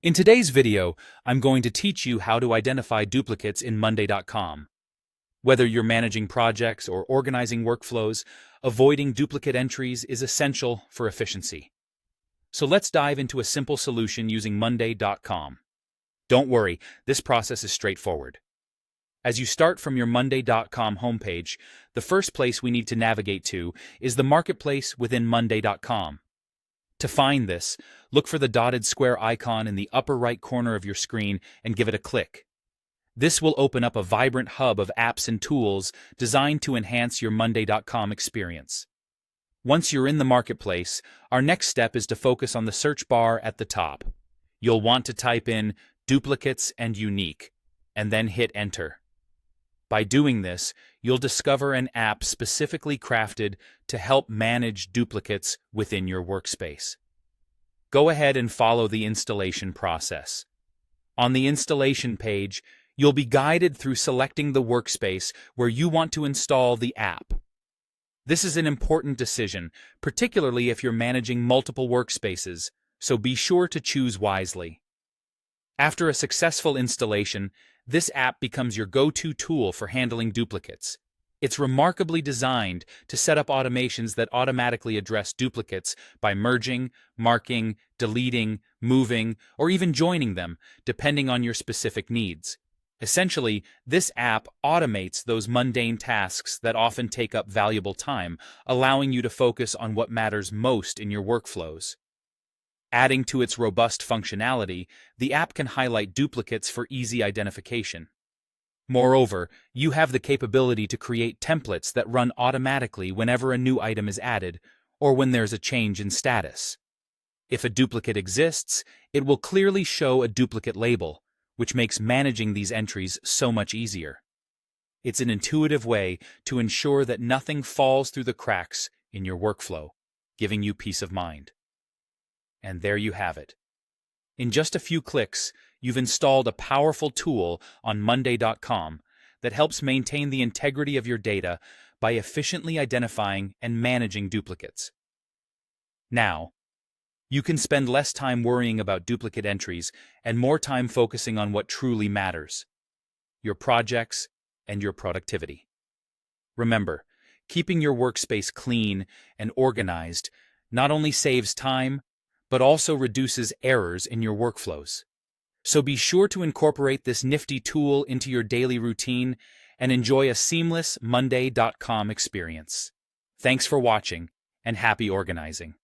In today's video, I'm going to teach you how to identify duplicates in Monday.com. Whether you're managing projects or organizing workflows, avoiding duplicate entries is essential for efficiency. So let's dive into a simple solution using Monday.com. Don't worry, this process is straightforward. As you start from your Monday.com homepage, the first place we need to navigate to is the marketplace within Monday.com. To find this, look for the dotted square icon in the upper right corner of your screen and give it a click. This will open up a vibrant hub of apps and tools designed to enhance your Monday.com experience. Once you're in the marketplace, our next step is to focus on the search bar at the top. You'll want to type in duplicates and unique, and then hit enter. By doing this, you'll discover an app specifically crafted to help manage duplicates within your workspace. Go ahead and follow the installation process. On the installation page, you'll be guided through selecting the workspace where you want to install the app. This is an important decision, particularly if you're managing multiple workspaces, so be sure to choose wisely. After a successful installation, this app becomes your go-to tool for handling duplicates. It's remarkably designed to set up automations that automatically address duplicates by merging, marking, deleting, moving, or even joining them, depending on your specific needs. Essentially, this app automates those mundane tasks that often take up valuable time, allowing you to focus on what matters most in your workflows. Adding to its robust functionality, the app can highlight duplicates for easy identification. Moreover, you have the capability to create templates that run automatically whenever a new item is added, or when there's a change in status. If a duplicate exists, it will clearly show a duplicate label, which makes managing these entries so much easier. It's an intuitive way to ensure that nothing falls through the cracks in your workflow, giving you peace of mind. And there you have it. In just a few clicks, you've installed a powerful tool on Monday.com that helps maintain the integrity of your data by efficiently identifying and managing duplicates. Now, you can spend less time worrying about duplicate entries and more time focusing on what truly matters: your projects and your productivity. Remember, keeping your workspace clean and organized not only saves time, but also reduces errors in your workflows. So be sure to incorporate this nifty tool into your daily routine and enjoy a seamless Monday.com experience. Thanks for watching, and happy organizing.